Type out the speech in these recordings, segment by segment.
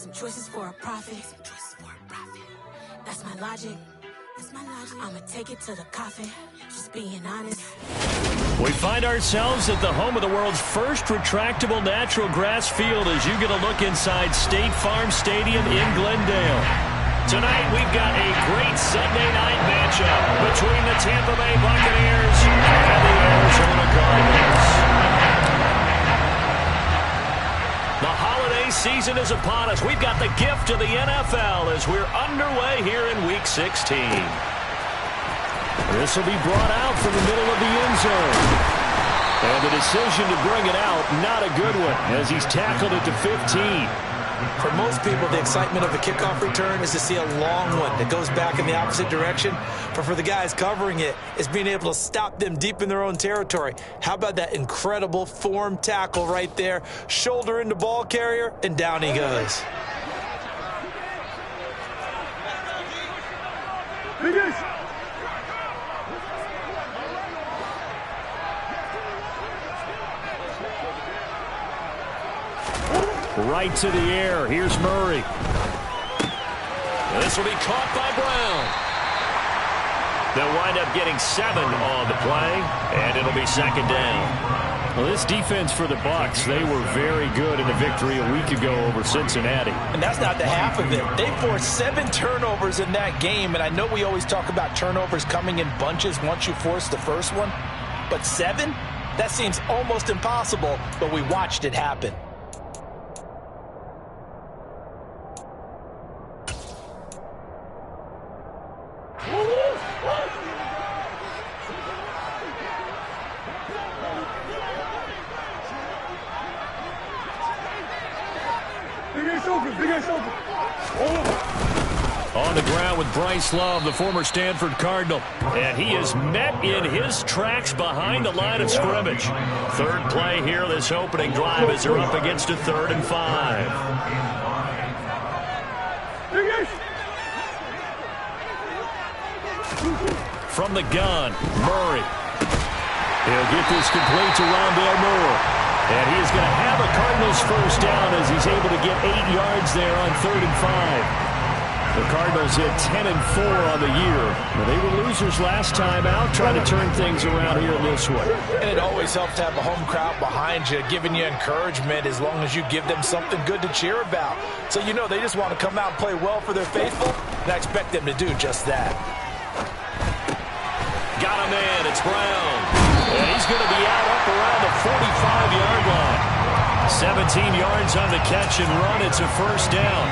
some choices for a profit. That's my logic. I'ma take it to the coffin. Just being honest. We find ourselves at the home of the world's first retractable natural grass field as you get a look inside State Farm Stadium in Glendale. Tonight we've got a great Sunday night matchup between the Tampa Bay Buccaneers and the Arizona Cardinals. The holiday season is upon us. We've got the gift of the NFL as we're underway here in Week 16. This will be brought out from the middle of the end zone. And the decision to bring it out, not a good one, as he's tackled it to 15. For most people, the excitement of the kickoff return is to see a long one that goes back in the opposite direction. But for the guys covering it, it's being able to stop them deep in their own territory. How about that incredible form tackle right there? Shoulder into ball carrier, and down he goes. Right to the air. Here's Murray. This will be caught by Brown. They'll wind up getting 7 on the play, and it'll be second down. Well, this defense for the Bucs, they were very good in the victory a week ago over Cincinnati. And that's not the half of it. They forced 7 turnovers in that game, and I know we always talk about turnovers coming in bunches once you force the first one, but 7? That seems almost impossible, but we watched it happen. On the ground with Bryce Love, the former Stanford Cardinal. And he is met in his tracks behind the line of scrimmage. Third play here this opening drive as they're up against a 3rd and 5. From the gun, Murray. He'll get this complete to Rondale Moore. And he is going to have a Cardinals first down as he's able to get 8 yards there on 3rd and 5. The Cardinals hit 10-4 on the year. Well, they were losers last time out, trying to turn things around here this way. And it always helps to have a home crowd behind you, giving you encouragement as long as you give them something good to cheer about. So you know they just want to come out and play well for their faithful, and I expect them to do just that. Got a man, it's Brown. And he's going to be out up around the 45-yard line. 17 yards on the catch and run. It's a first down.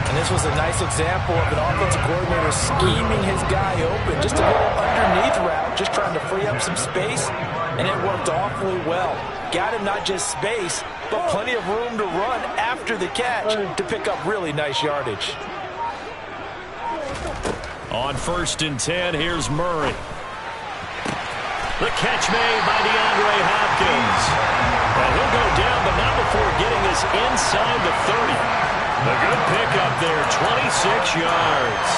And this was a nice example of an offensive coordinator scheming his guy open. Just a little underneath route, just trying to free up some space, and it worked awfully well. Got him not just space, but plenty of room to run after the catch to pick up really nice yardage. On 1st and 10, here's Murray. The catch made by DeAndre Hopkins. And he'll go down, but not before getting this inside the 30. A good pickup there, 26 yards.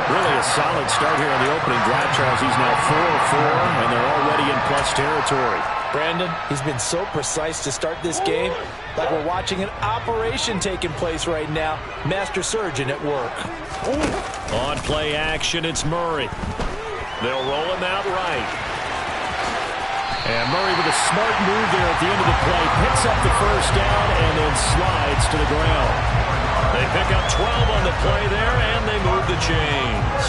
Really a solid start here on the opening drive, Charles. He's now 4-4, and they're already in plus territory. Brandon, he's been so precise to start this game, like we're watching an operation taking place right now. Master surgeon at work. On play action, it's Murray. They'll roll him out right. And Murray with a smart move there at the end of the play. Picks up the first down and then slides to the ground. They pick up 12 on the play there, and they move the chains.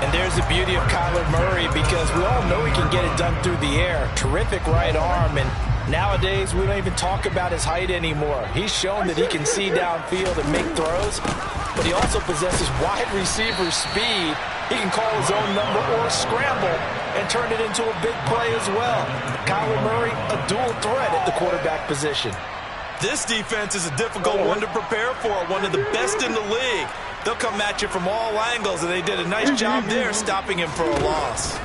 And there's the beauty of Kyler Murray, because we all know he can get it done through the air. Terrific right arm, and nowadays we don't even talk about his height anymore. He's shown that he can see downfield and make throws, but he also possesses wide receiver speed. He can call his own number or scramble and turn it into a big play as well. Kyler Murray, a dual threat at the quarterback position. This defense is a difficult one to prepare for, one of the best in the league. They'll come at you from all angles, and they did a nice job there stopping him for a loss.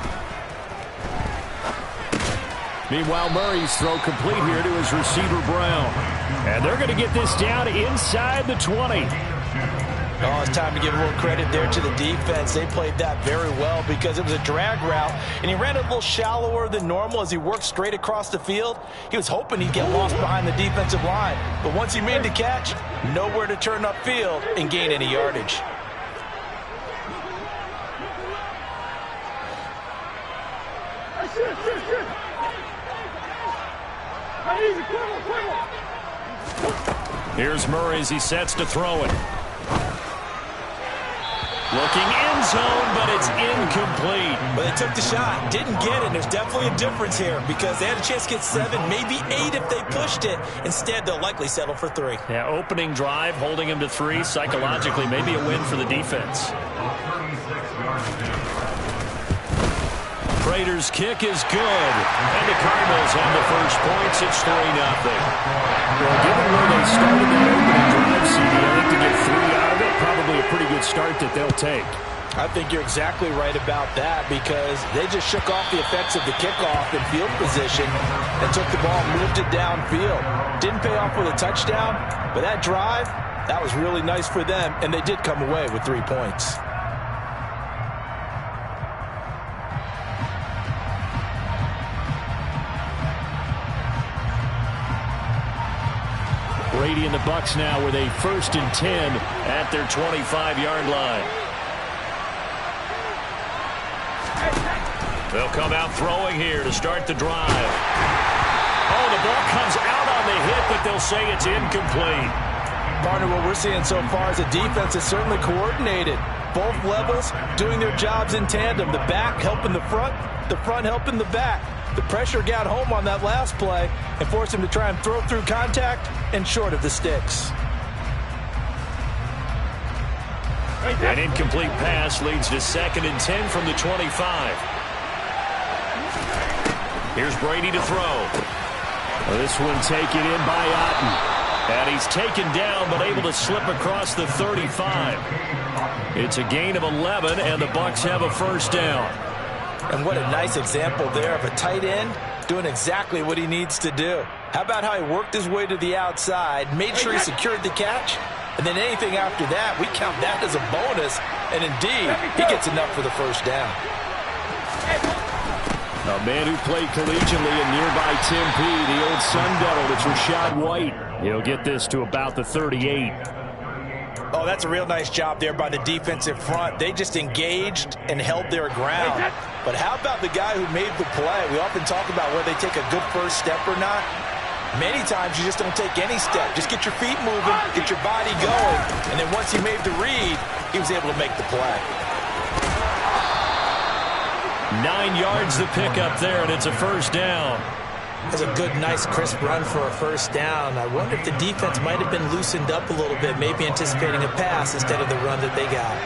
Meanwhile, Murray's throw complete here to his receiver, Brown. And they're going to get this down inside the 20. Oh, it's time to give a little credit there to the defense. They played that very well because it was a drag route, and he ran a little shallower than normal as he worked straight across the field. He was hoping he'd get lost behind the defensive line, but once he made the catch, nowhere to turn upfield and gain any yardage. Here's Murray as he sets to throw it. Looking end zone, but it's incomplete. But they took the shot, didn't get it. There's definitely a difference here because they had a chance to get 7, maybe 8 if they pushed it. Instead, they'll likely settle for 3. Yeah, opening drive, holding him to 3. Psychologically, maybe a win for the defense. Prater's kick is good, and the Cardinals have the first points. It's 3-0. Well, given where they started that opening drive, CD, I think to get 3 out of it, probably a pretty good start that they'll take. I think you're exactly right about that because they just shook off the effects of the kickoff in field position and took the ball and moved it downfield. Didn't pay off with a touchdown, but that drive, that was really nice for them, and they did come away with 3 points. Brady and the Bucs now with a 1st and 10 at their 25-yard line. They'll come out throwing here to start the drive. Oh, the ball comes out on the hit, but they'll say it's incomplete. Partner, what we're seeing so far is the defense is certainly coordinated. Both levels doing their jobs in tandem. The back helping the front helping the back. The pressure got home on that last play and forced him to try and throw through contact and short of the sticks. An incomplete pass leads to 2nd and 10 from the 25. Here's Brady to throw. This one taken in by Otten. And he's taken down but able to slip across the 35. It's a gain of 11, and the Bucs have a 1st down. And what a nice example there of a tight end doing exactly what he needs to do. How about how he worked his way to the outside, made sure he secured the catch, and then anything after that, we count that as a bonus. And indeed, he gets enough for the 1st down. A man who played collegiately in nearby Tempe, the old Sun Devil, it's Rachaad White. He'll get this to about the 38. Oh, that's a real nice job there by the defensive front. They just engaged and held their ground. But how about the guy who made the play? We often talk about whether they take a good first step or not. Many times you just don't take any step. Just get your feet moving, get your body going, and then once he made the read, he was able to make the play. 9 yards the pickup there, and it's a 1st down. That's a good, nice, crisp run for a 1st down. I wonder if the defense might have been loosened up a little bit, maybe anticipating a pass instead of the run that they got.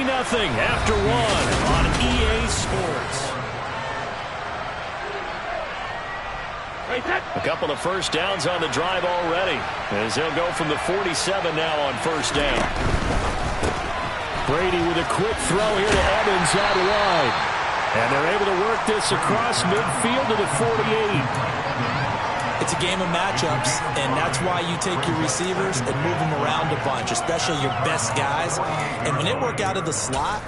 Nothing after 1 on EA Sports. A couple of 1st downs on the drive already, as they'll go from the 47 now on 1st down. Brady with a quick throw here to Evans out wide. And they're able to work this across midfield to the 48. It's a game of matchups, and that's why you take your receivers and move them around a bunch, especially your best guys. And when they work out of the slot,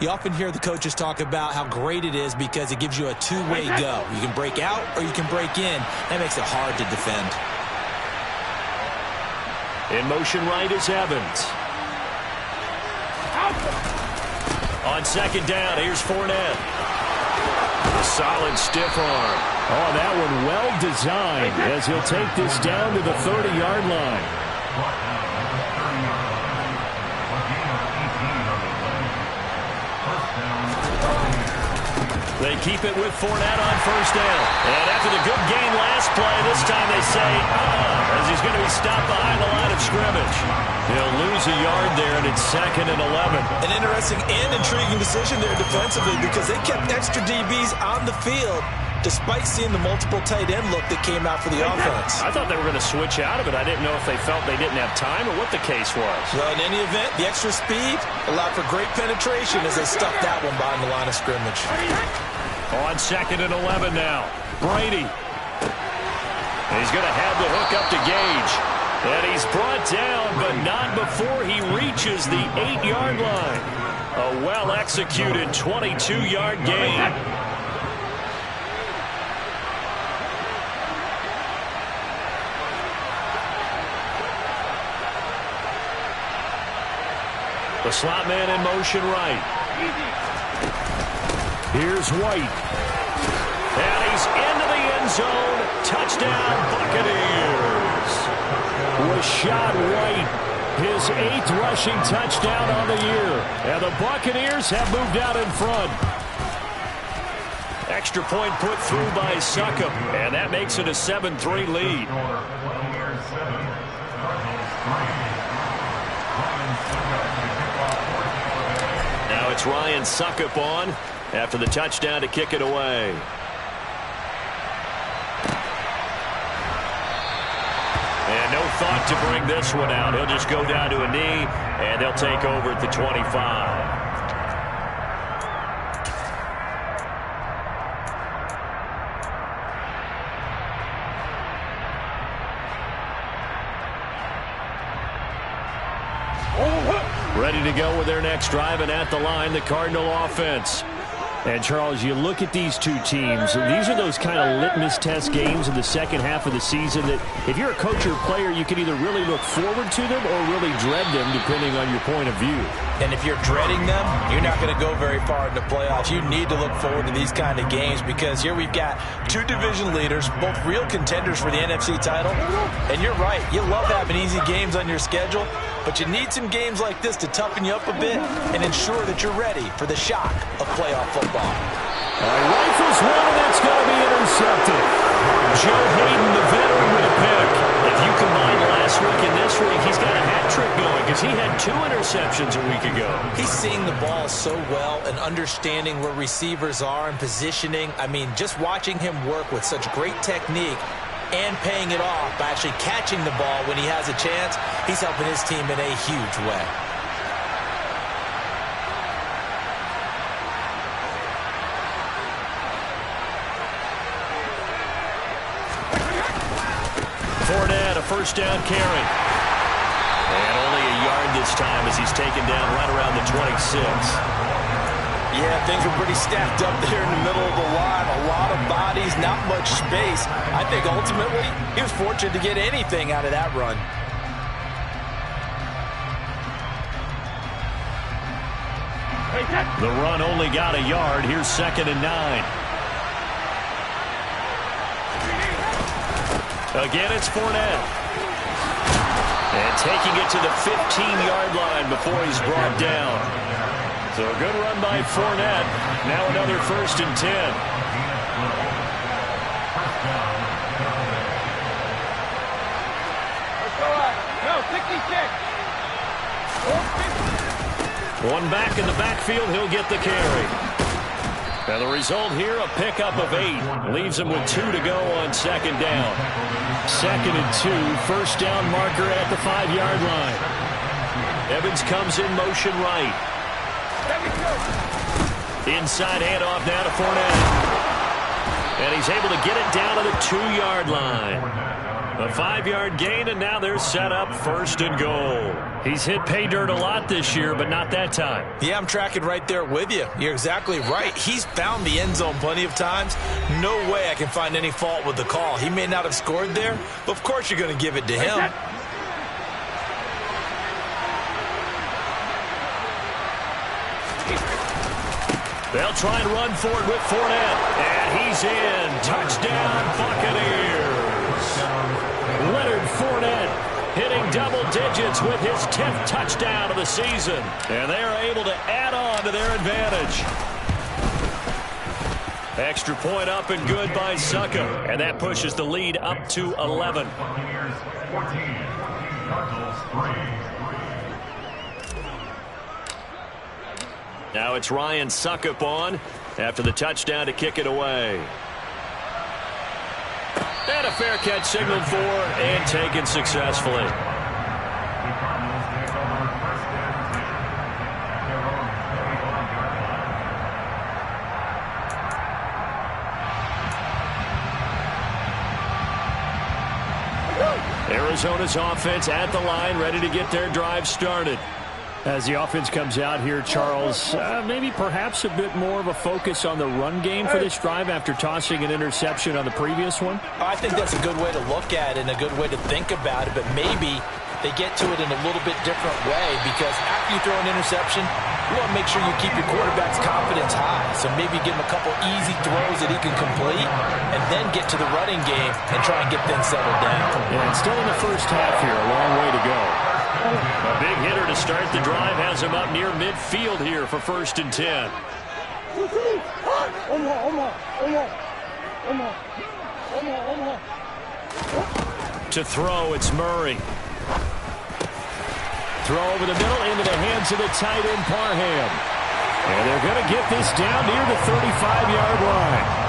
you often hear the coaches talk about how great it is because it gives you a two-way go. You can break out or you can break in. That makes it hard to defend. In motion right is Evans. On 2nd down, here's Fournette. A solid stiff arm. Oh, that one well designed as he'll take this down to the 30-yard line. They keep it with Fournette on 1st down. And after the good game last play, this time they say, as he's going to be stopped behind the line of scrimmage. He'll lose a yard there, and it's 2nd and 11. An interesting and intriguing decision there defensively because they kept extra DBs on the field despite seeing the multiple tight end look that came out for the offense. I thought they were going to switch out of it. I didn't know if they felt they didn't have time or what the case was. Well, in any event, the extra speed allowed for great penetration as they stuffed that one behind the line of scrimmage. On 2nd and 11 now. Brady. He's going to have the hook up to Gage. And he's brought down, but not before he reaches the 8-yard line. A well-executed 22-yard gain. The slot man in motion right. Here's White. And he's into the end zone. Touchdown, Buccaneers. Rachaad White, his 8th rushing touchdown on the year. And the Buccaneers have moved out in front. Extra point put through by Succop. And that makes it a 7-3 lead. Now it's Ryan Succop on after the touchdown to kick it away. And no thought to bring this one out. He'll just go down to a knee, and they'll take over at the 25. Ready to go with their next drive, and at the line, the Cardinal offense. And, Charles, you look at these two teams, and these are those kind of litmus test games in the second half of the season that if you're a coach or player, you can either really look forward to them or really dread them, depending on your point of view. And if you're dreading them, you're not going to go very far in the playoffs. You need to look forward to these kind of games because here we've got two division leaders, both real contenders for the NFC title. And you're right, you love having easy games on your schedule, but you need some games like this to toughen you up a bit and ensure that you're ready for the shock of playoff football. Rifles one, and that's going to be intercepted. Joe Hayden, the veteran, with a pick. If you combine last week and this week, he's got a hat trick going because he had 2 interceptions a week ago. He's seeing the ball so well and understanding where receivers are and positioning. I mean, just watching him work with such great technique and paying it off by actually catching the ball when he has a chance, he's helping his team in a huge way. Fournette, a first down carry. And only a yard this time as he's taken down right around the 26. Yeah, things were pretty stacked up there in the middle of the line. A lot of bodies, not much space. I think ultimately he was fortunate to get anything out of that run. The run only got a yard. Here's 2nd and 9. Again, it's Fournette. And taking it to the 15-yard line before he's brought down. So a good run by Fournette. Now another 1st and 10. One back in the backfield, he'll get the carry. And the result here, a pickup of 8. Leaves him with 2 to go on 2nd down. 2nd and 2, first down marker at the 5-yard line. Evans comes in motion right. Inside handoff now to Fournette. And he's able to get it down to the 2-yard line. A 5-yard gain, and now they're set up 1st and goal. He's hit pay dirt a lot this year, but not that time. Yeah, I'm tracking right there with you. You're exactly right. He's found the end zone plenty of times. No way I can find any fault with the call. He may not have scored there, but of course you're going to give it to him. They'll try and run for it with Fournette. And he's in. Touchdown, Buccaneers. Leonard Fournette hitting double digits with his 10th touchdown of the season. And they are able to add on to their advantage. Extra point up and good by Succop. And that pushes the lead up to 11. Now it's Ryan Succop on after the touchdown to kick it away. And a fair catch signaled for and taken successfully. Arizona's offense at the line, ready to get their drive started. As the offense comes out here, Charles, maybe perhaps a bit more of a focus on the run game for this drive after tossing an interception on the previous one? I think that's a good way to look at it and a good way to think about it, but maybe they get to it in a little bit different way, because after you throw an interception, you want to make sure you keep your quarterback's confidence high. So maybe give him a couple easy throws that he can complete and then get to the running game and try and get things settled down. Yeah, and still in the first half here, a long way to go. A big hitter to start the drive has him up near midfield here for 1st and 10. To throw, it's Murray. Throw over the middle into the hands of the tight end, Parham. And they're going to get this down near the 35-yard line.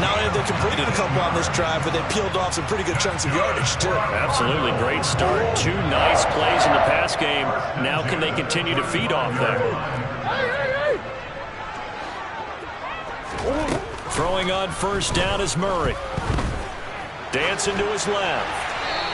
Not only have they completed a couple on this drive, but they peeled off some pretty good chunks of yardage, too. Absolutely great start. 2 nice plays in the pass game. Now can they continue to feed off that? Throwing on 1st down is Murray. Dancing to his left.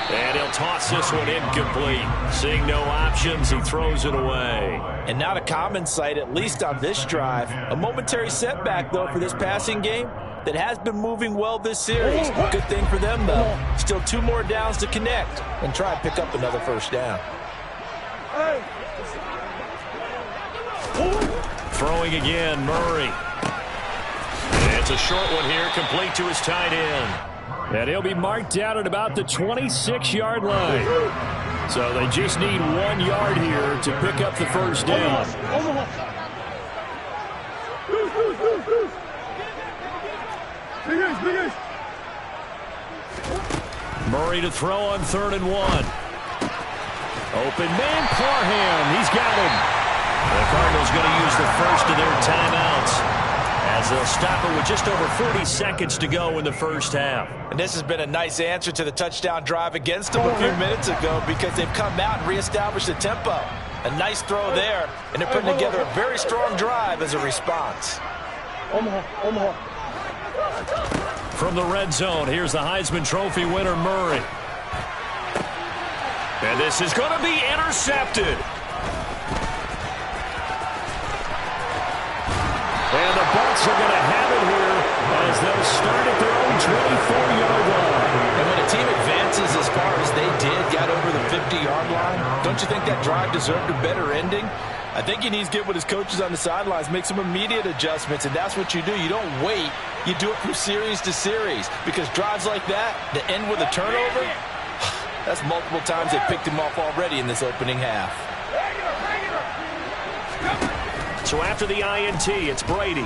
And he'll toss this one incomplete. Seeing no options, he throws it away. And not a common sight, at least on this drive. A momentary setback, though, for this passing game that has been moving well this series. Good thing for them, though. Still 2 more downs to connect and try and pick up another 1st down. Throwing again, Murray. And it's a short one here, complete to his tight end. And he'll be marked down at about the 26-yard line. So they just need 1 yard here to pick up the 1st down. Murray to throw on 3rd and 1. Open man, Parham. He's got him. The Cardinals going to use the first of their timeouts, as they'll stop it with just over 40 seconds to go in the 1st half. And this has been a nice answer to the touchdown drive against them a few minutes ago, because they've come out and reestablished the tempo. A nice throw there, and they're putting together a very strong drive as a response. From the red zone, here's the Heisman Trophy winner, Murray. And this is going to be intercepted. And the Bucs are going to have it here as they'll start at their own 24-yard line. And when a team advances as far as they did, got over the 50-yard line, don't you think that drive deserved a better ending? I think he needs to get with his coaches on the sidelines, make some immediate adjustments, and that's what you do. You don't wait. You do it from series to series, because drives like that end with a turnover, that's multiple times they picked him off already in this opening half. So after the INT, it's Brady. A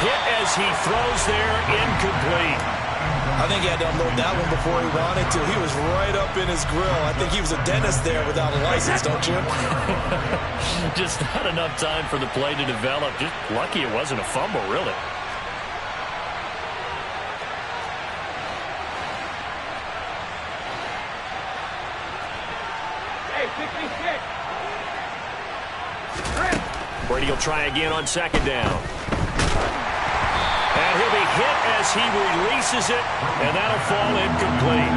hit as he throws there, incomplete. I think he had to unload that one before he wanted to. He was right up in his grill. I think he was a dentist there without a license, don't you? Just not enough time for the play to develop. Just lucky it wasn't a fumble, really. Brady will try again on 2nd down. And he'll be hit as he releases it, and that'll fall incomplete.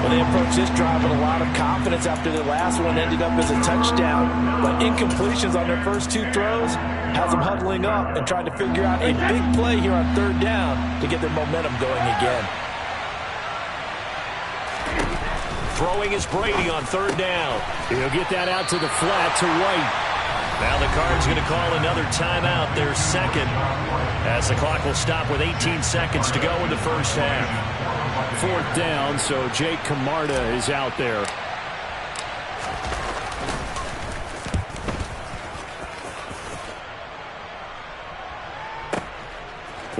Well, they approached this drive with a lot of confidence after the last one ended up as a touchdown. But incompletions on their first 2 throws has them huddling up and trying to figure out a big play here on 3rd down to get their momentum going again. Throwing is Brady on 3rd down. He'll get that out to the flat to White. Now the Cards going to call another timeout, their 2nd, as the clock will stop with 18 seconds to go in the 1st half. 4th down, so Jake Camarda is out there.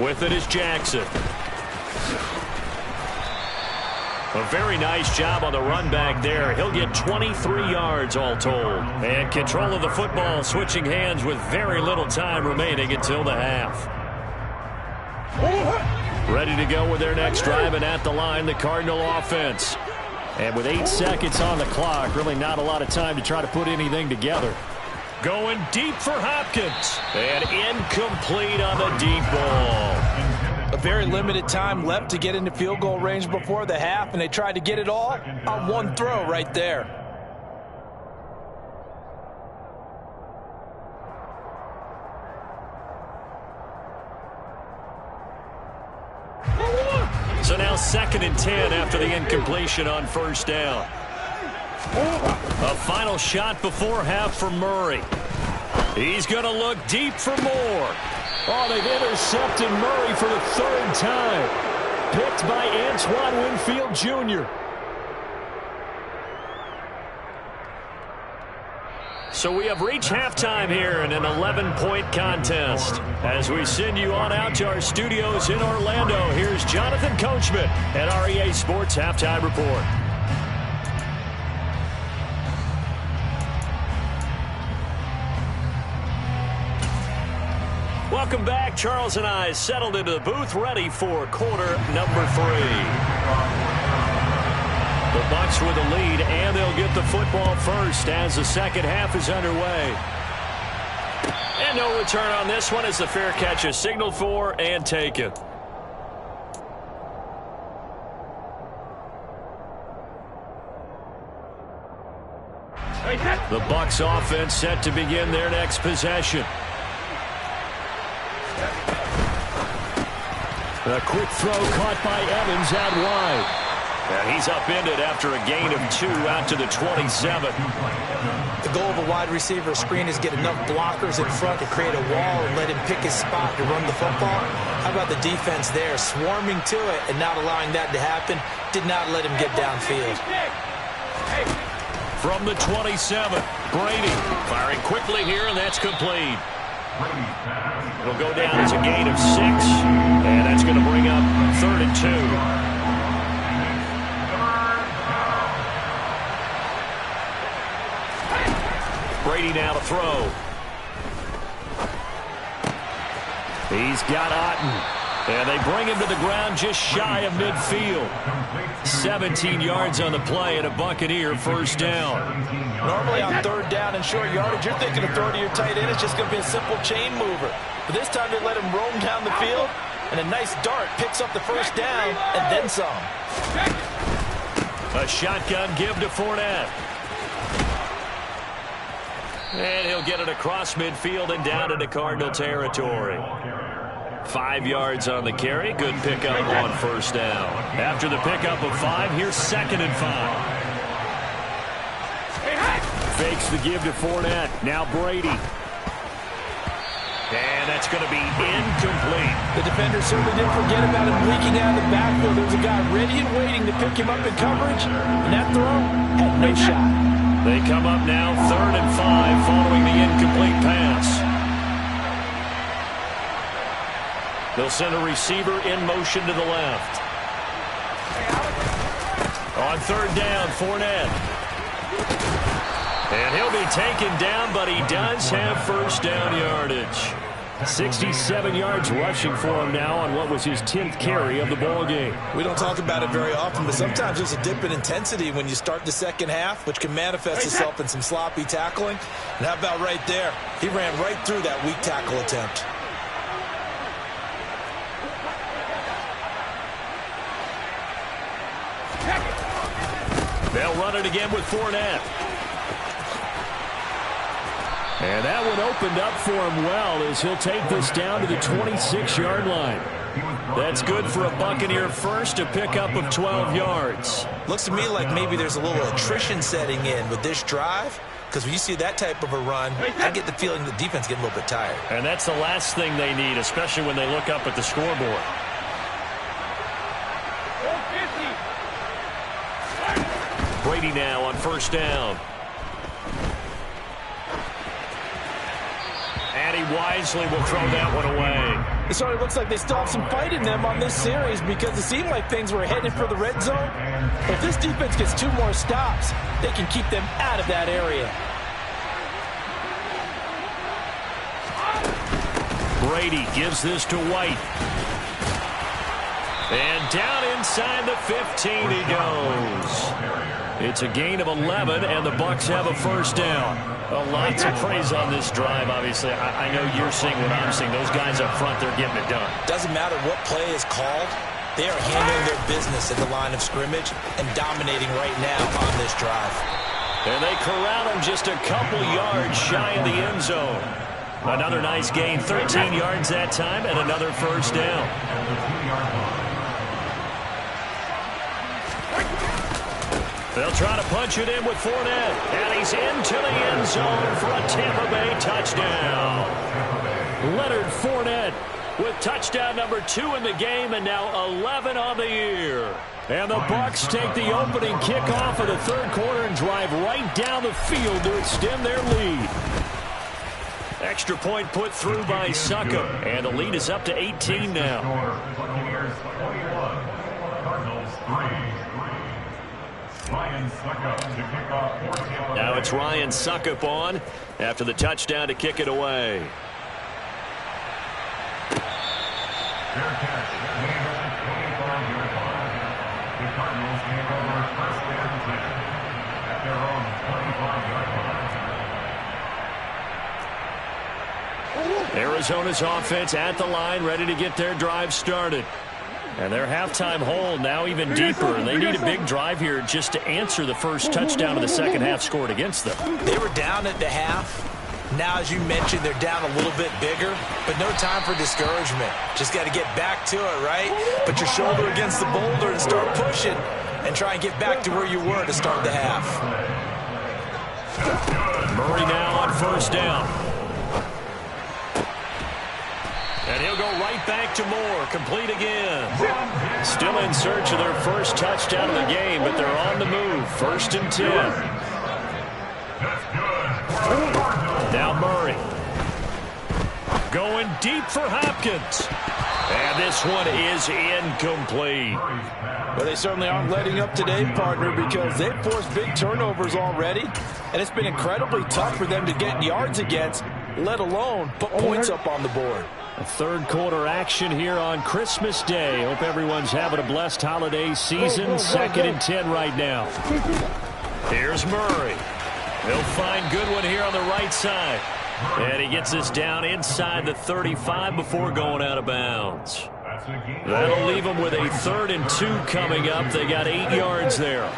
With it is Jackson. A very nice job on the run back there. He'll get 23 yards all told. And control of the football switching hands with very little time remaining until the half. Ready to go with their next drive, and at the line, the Cardinal offense. And with 8 seconds on the clock, really not a lot of time to try to put anything together. Going deep for Hopkins. And incomplete on the deep ball. A very limited time left to get into field goal range before the half, and they tried to get it all on one throw right there. So now 2nd and 10 after the incompletion on first down. A final shot before half for Murray. He's going to look deep for more. Oh, they've intercepted Murray for the 3rd time. Picked by Antoine Winfield Jr. So we have reached halftime here in an 11-point contest. As we send you on out to our studios in Orlando, here's Jonathan Coachman at REA Sports Halftime Report. Welcome back. Charles and I settled into the booth, ready for quarter number 3. The Bucs with the lead, and they'll get the football first as the second half is underway. And no return on this one as the fair catch is signaled for and taken. The Bucs offense set to begin their next possession. A quick throw caught by Evans out wide. And he's upended after a gain of 2 out to the 27. The goal of a wide receiver screen is get enough blockers in front to create a wall and let him pick his spot to run the football. How about the defense there, swarming to it and not allowing that to happen? Did not let him get downfield. From the 27, Brady firing quickly here, and that's complete. It'll go down as a gain of 6, and that's going to bring up 3rd and 2. Brady now to throw. He's got Otten. And they bring him to the ground just shy of midfield. 17 yards on the play and a Buccaneer first down. Normally on 3rd down and short yardage, you're thinking of throwing to your tight end. It's just going to be a simple chain mover. But this time they let him roam down the field, and a nice dart picks up the first down and then some. A shotgun give to Fournette. And he'll get it across midfield and down into Cardinal territory. 5 yards on the carry. Good pickup on first down. After the pickup of 5, here's 2nd and 5. Fakes the give to Fournette. Now Brady. And that's going to be incomplete. The defender certainly didn't forget about him leaking out of the backfield. There's a guy ready and waiting to pick him up in coverage. And that throw had no shot. They come up now 3rd and 5 following the incomplete pass. They'll send a receiver in motion to the left. On 3rd down, Fournette. And he'll be taken down, but he does have first down yardage. 67 yards rushing for him now on what was his 10th carry of the ball game. We don't talk about it very often, but sometimes there's a dip in intensity when you start the second half, which can manifest itself in some sloppy tackling. And how about right there? He ran right through that weak tackle attempt. They'll run it again with Fournette. And that one opened up for him well as he'll take this down to the 26-yard line. That's good for a Buccaneer first, a pickup of 12 yards. Looks to me like maybe there's a little attrition setting in with this drive, because when you see that type of a run, I get the feeling the defense getting a little bit tired. And that's the last thing they need, especially when they look up at the scoreboard. Brady now on first down. And he wisely will throw that one away. It sort of looks like they still have some fight in them on this series because it seemed like things were headed for the red zone. But if this defense gets 2 more stops, they can keep them out of that area. Brady gives this to White. And down inside the 15 he goes. It's a gain of 11, and the Bucs have a first down. Lots of praise on this drive, obviously. I know you're seeing what I'm seeing. Those guys up front, they're getting it done. Doesn't matter what play is called. They are handling their business at the line of scrimmage and dominating right now on this drive. And they corral him just a couple yards shy of the end zone. Another nice gain, 13 yards that time, and another first down. They'll try to punch it in with Fournette. And he's into the end zone for a Tampa Bay touchdown. Leonard Fournette with touchdown number 2 in the game, and now 11 on the year. And the Bucs take the opening kickoff of the third quarter and drive right down the field to extend their lead. Extra point put through by Succop, and the lead is up to 18 now. Now it's Ryan Succop on after the touchdown to kick it away. Arizona's offense at the line, ready to get their drive started. And their halftime hole now even deeper. And they need a big drive here just to answer the first touchdown of the second half scored against them. They were down at the half. Now, as you mentioned, they're down a little bit bigger, but no time for discouragement. Just got to get back to it, right? Put your shoulder against the boulder and start pushing and try and get back to where you were to start the half. Murray now on first down. And he'll go right back to Moore, complete again. Still in search of their first touchdown of the game, but they're on the move. 1st and 10. Now Murray. Going deep for Hopkins. And this one is incomplete. Well, they certainly aren't letting up today, partner, because they've forced big turnovers already, and it's been incredibly tough for them to get yards against, let alone put points up on the board. A third quarter action here on Christmas Day. Hope everyone's having a blessed holiday season. 2nd and 10 right now. Here's Murray. He'll find Goodwin here on the right side. And he gets us down inside the 35 before going out of bounds. That'll leave them with a 3rd and 2 coming up. They got 8 yards there.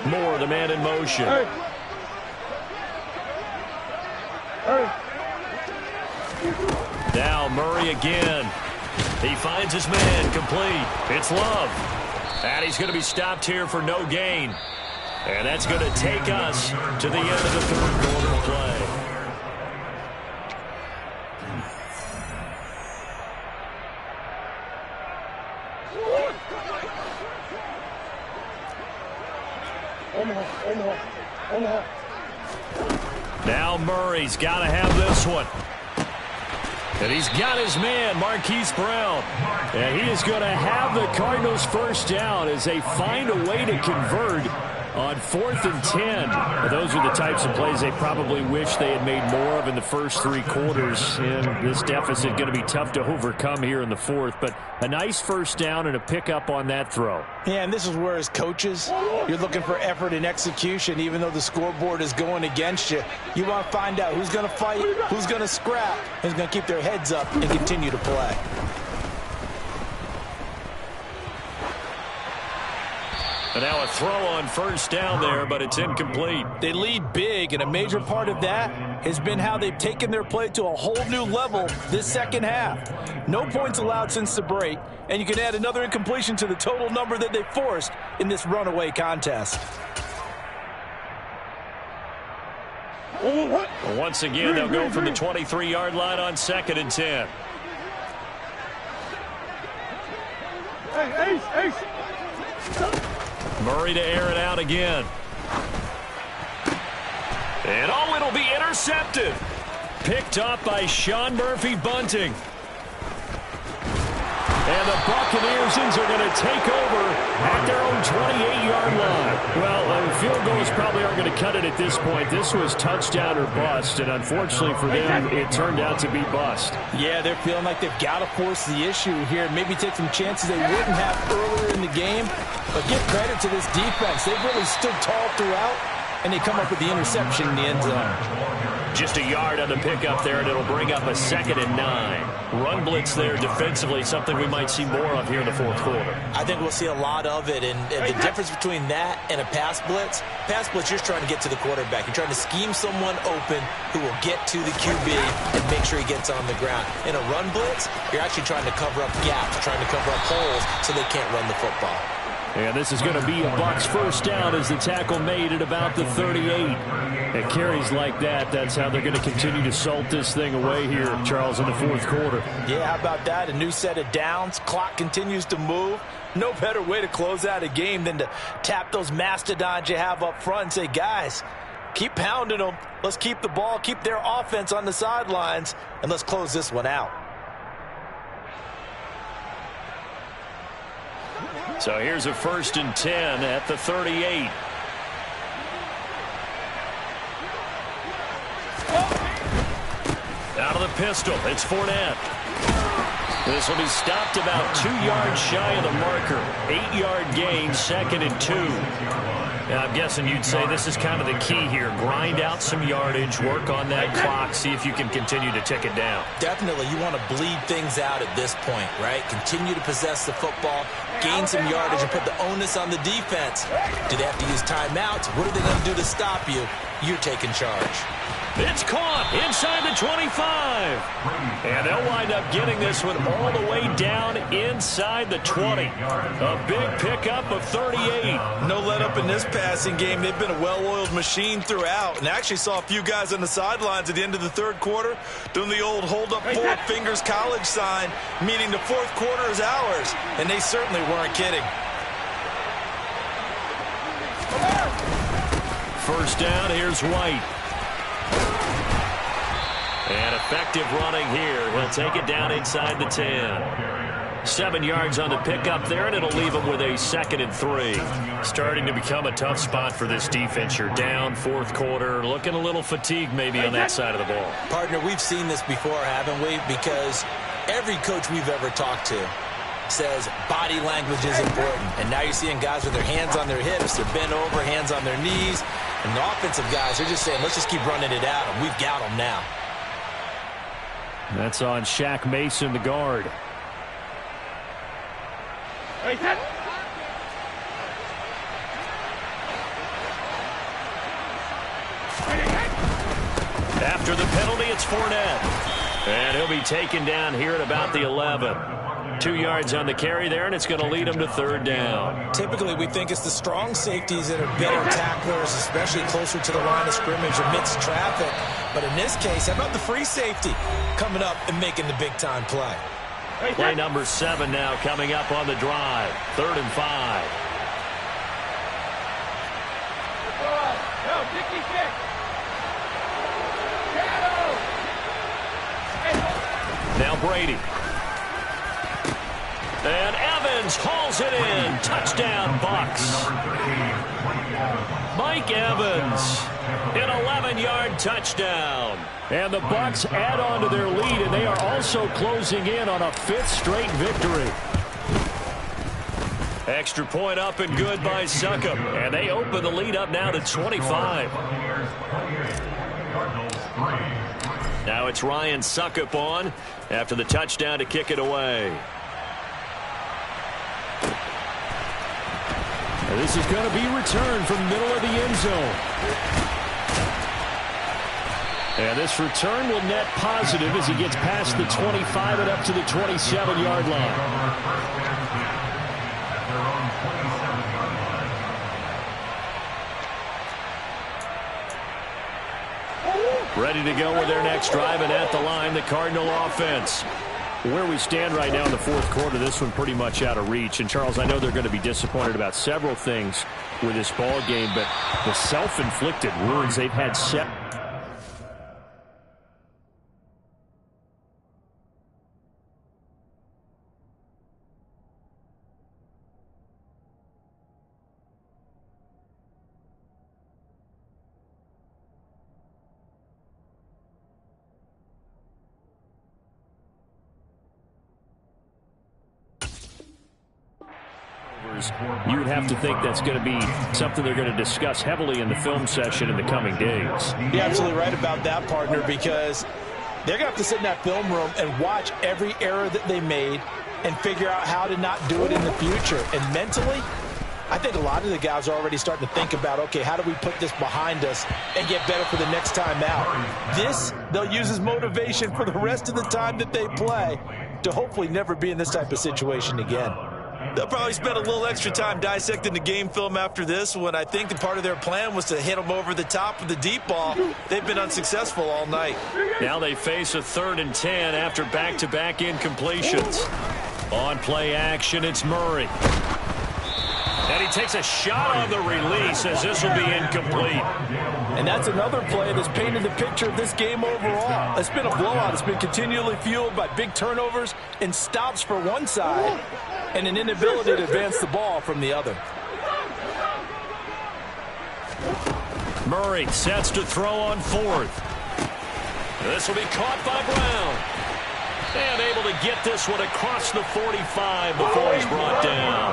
Moore, the man in motion. Now Murray again. He finds his man, complete. It's Love. And he's going to be stopped here for no gain. And that's going to take us to the end of the third quarter play. Now Murray's got to have this one. And he's got his man, Marquise Brown. And he is going to have the Cardinals first down as they find a way to convert on 4th and 10. Those are the types of plays they probably wish they had made more of in the first 3 quarters. And this deficit going to be tough to overcome here in the 4th. But a nice first down and a pickup on that throw. Yeah, and this is where as coaches, you're looking for effort and execution. Even though the scoreboard is going against you, you want to find out who's going to fight, who's going to scrap, who's going to keep their heads up and continue to play. And now a throw on first down there, but it's incomplete. They lead big, and a major part of that has been how they've taken their play to a whole new level this second half. No points allowed since the break, and you can add another incompletion to the total number that they forced in this runaway contest. Well, once again, they'll go from the 23-yard line on 2nd and 10. Murray to air it out again. And oh, it'll be intercepted. Picked up by Sean Murphy-Bunting. And the Buccaneers are going to take over at their own 28-yard line. Well, field goals probably aren't going to cut it at this point. This was touchdown or bust, and unfortunately for them, it turned out to be bust. Yeah, they're feeling like they've got to force the issue here. Maybe take some chances they wouldn't have earlier in the game. But give credit to this defense. They've really stood tall throughout, and they come up with the interception in the end zone. Just a yard on the pickup there, and it'll bring up a 2nd and 9. Run blitz there defensively, something we might see more of here in the fourth quarter. I think we'll see a lot of it, and the difference between that and a pass blitz, you're trying to get to the quarterback. You're trying to scheme someone open who will get to the QB and make sure he gets on the ground. In a run blitz, you're actually trying to cover up gaps, trying to cover up holes so they can't run the football. And this is going to be a Bucs first down as the tackle made at about the 38. At carries like that, that's how they're going to continue to salt this thing away here, Charles, in the fourth quarter. Yeah, how about that? A new set of downs. Clock continues to move. No better way to close out a game than to tap those mastodons you have up front and say, guys, keep pounding them. Let's keep the ball, keep their offense on the sidelines, and let's close this one out. So here's a 1st and 10 at the 38. Out of the pistol, it's Fournette. This will be stopped about 2 yards shy of the marker. 8-yard gain, 2nd and 2. Now, I'm guessing you'd say this is kind of the key here. Grind out some yardage, work on that clock, see if you can continue to tick it down. Definitely, you want to bleed things out at this point, right? Continue to possess the football, gain some yardage, and put the onus on the defense. Do they have to use timeouts? What are they going to do to stop you? You're taking charge. It's caught inside the 25. And they'll wind up getting this one all the way down inside the 20. A big pickup of 38. No let up in this passing game. They've been a well-oiled machine throughout. And I actually saw a few guys on the sidelines at the end of the third quarter doing the old hold up 4 fingers college sign, meaning the fourth quarter is ours. And they certainly weren't kidding. First down, here's White. And effective running here. He'll take it down inside the 10. 7 yards on the pickup there, and it'll leave him with a 2nd and 3. Starting to become a tough spot for this defense. You're down, fourth quarter, looking a little fatigued maybe on that side of the ball. Partner, we've seen this before, haven't we? Because every coach we've ever talked to says body language is important. And now you're seeing guys with their hands on their hips, they're bent over, hands on their knees. And the offensive guys are just saying, let's just keep running it at them. We've got them now. That's on Shaq Mason, the guard. After the penalty, it's Fournette. And he'll be taken down here at about the 11. 2 yards on the carry there, and it's going to lead him to 3rd down. Typically, we think it's the strong safeties that are better tacklers, especially closer to the line of scrimmage amidst traffic. But in this case, how about the free safety coming up and making the big-time play? Play number 7 now coming up on the drive. 3rd and 5. Now Brady. And Evans hauls it in. Touchdown, Bucs. Mike Evans, an 11-yard touchdown. And the Bucs add on to their lead, and they are also closing in on a 5th straight victory. Extra point up and good by Succop. And they open the lead up now to 25. Now it's Ryan Succop on after the touchdown to kick it away. And this is going to be returned from the middle of the end zone. And this return will net positive as he gets past the 25 and up to the 27-yard line. Ready to go with their next drive, and at the line, the Cardinal offense. Where we stand right now in the fourth quarter, this one pretty much out of reach. And, Charles, I know they're going to be disappointed about several things with this ball game, but the self-inflicted wounds they've had set. You would have to think that's going to be something they're going to discuss heavily in the film session in the coming days. You're absolutely right about that, partner, because they're going to have to sit in that film room and watch every error that they made and figure out how to not do it in the future. And mentally, I think a lot of the guys are already starting to think about, okay, how do we put this behind us and get better for the next time out? This, they'll use as motivation for the rest of the time that they play to hopefully never be in this type of situation again. They'll probably spend a little extra time dissecting the game film after this when I think the part of their plan was to hit them over the top with the deep ball. They've been unsuccessful all night. Now they face a 3rd and 10 after back-to-back incompletions. On play action, it's Murray. And he takes a shot on the release as this will be incomplete. And that's another play that's painted the picture of this game overall. It's been a blowout. It's been continually fueled by big turnovers and stops for one side and an inability to advance the ball from the other. Murray sets to throw on 4th. This will be caught by Brown. And able to get this one across the 45 before he's brought down.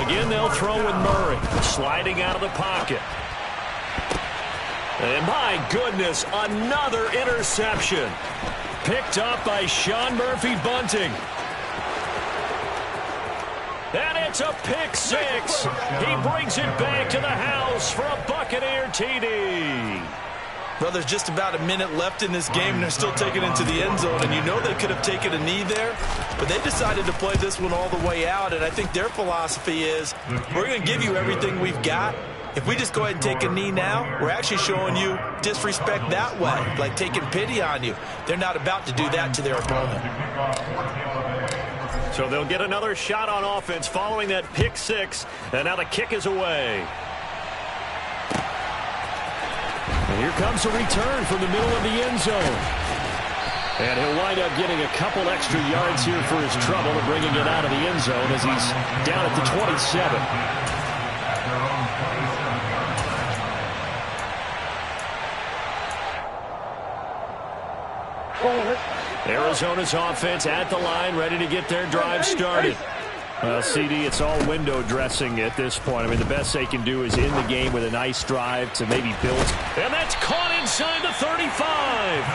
Again, they'll throw with Murray, sliding out of the pocket. And my goodness, another interception. Picked up by Sean Murphy-Bunting. And it's a pick 6. He brings it back to the house for a Buccaneer TD. Well, there's just about a minute left in this game, and they're still taking it into the end zone. And you know they could have taken a knee there, but they decided to play this one all the way out. And I think their philosophy is, we're going to give you everything we've got. If we just go ahead and take a knee now, we're actually showing you disrespect that way, like taking pity on you. They're not about to do that to their opponent. So they'll get another shot on offense following that pick 6, and now the kick is away. And here comes a return from the middle of the end zone. And he'll wind up getting a couple extra yards here for his trouble and bringing it out of the end zone as he's down at the 27. Arizona's offense at the line, ready to get their drive started. Well, CD, it's all window dressing at this point. I mean, the best they can do is in the game with a nice drive to maybe build. And that's caught inside the 35.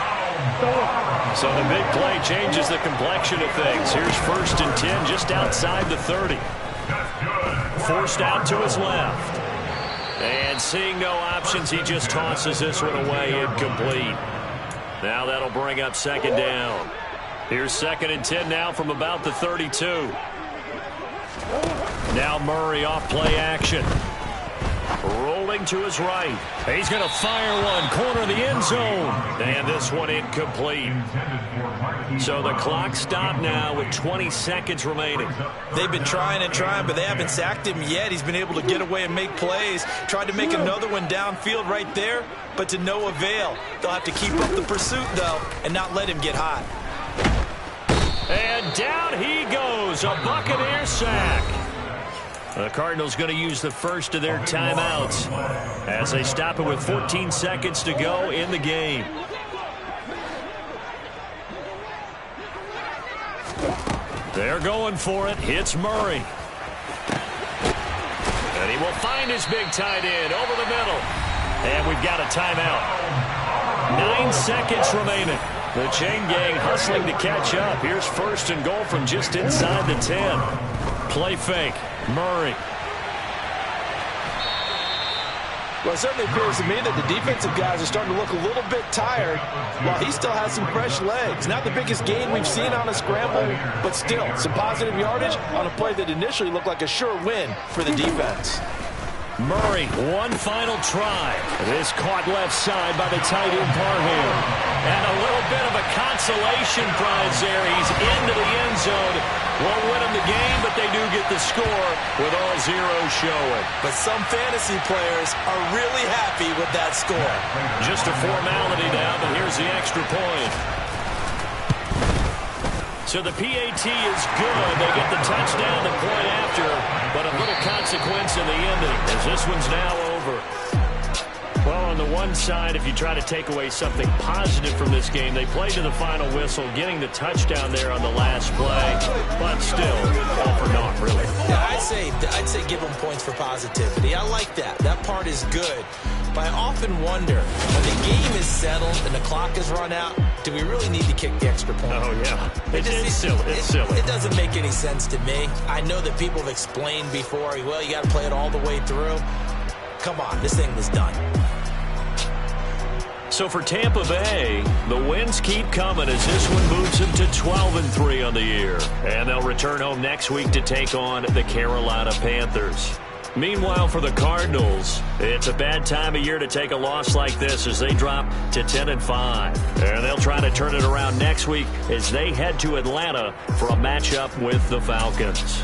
So the big play changes the complexion of things. Here's 1st and 10 just outside the 30. Forced out to his left. And seeing no options, he just tosses this one away, incomplete. Now that'll bring up 2nd down. Here's 2nd and 10 now from about the 32. Now Murray off play action. Rolling to his right. He's going to fire one. Corner of the end zone. And this one incomplete. So the clock stopped now with 20 seconds remaining. They've been trying and trying, but they haven't sacked him yet. He's been able to get away and make plays. Tried to make another one downfield right there, but to no avail. They'll have to keep up the pursuit, though, and not let him get hot. And down he goes. A Buccaneer sack. The Cardinals going to use the first of their timeouts as they stop it with 14 seconds to go in the game. They're going for it. It's Murray. And he will find his big tight end over the middle. And we've got a timeout. 9 seconds remaining. The chain gang hustling to catch up. Here's 1st and goal from just inside the 10. Play fake. Murray. Well, it certainly appears to me that the defensive guys are starting to look a little bit tired while he still has some fresh legs. Not the biggest gain we've seen on a scramble, but still some positive yardage on a play that initially looked like a sure win for the defense. Murray, one final try. This caught left side by the tight end Parham. And a little bit of a consolation prize there. He's into the end zone. Won't win him the game, but they do get the score with all zeros showing. But some fantasy players are really happy with that score. Just a formality now, but here's the extra point. So the PAT is good. They get the touchdown the point after, but a little consequence in the ending as this one's now over. Well, on the one side, if you try to take away something positive from this game, they played to the final whistle, getting the touchdown there on the last play, but still, all for naught, really. Yeah, I'd say give them points for positivity. I like that. That part is good. But I often wonder, when the game is settled and the clock is run out, do we really need to kick the extra point? Oh, yeah. It's silly. It's silly. It doesn't make any sense to me. I know that people have explained before, well, you got to play it all the way through. Come on, this thing was done. So for Tampa Bay, the wins keep coming as this one moves them to 12-3 on the year. And they'll return home next week to take on the Carolina Panthers. Meanwhile, for the Cardinals, it's a bad time of year to take a loss like this as they drop to 10-5. And they'll try to turn it around next week as they head to Atlanta for a matchup with the Falcons.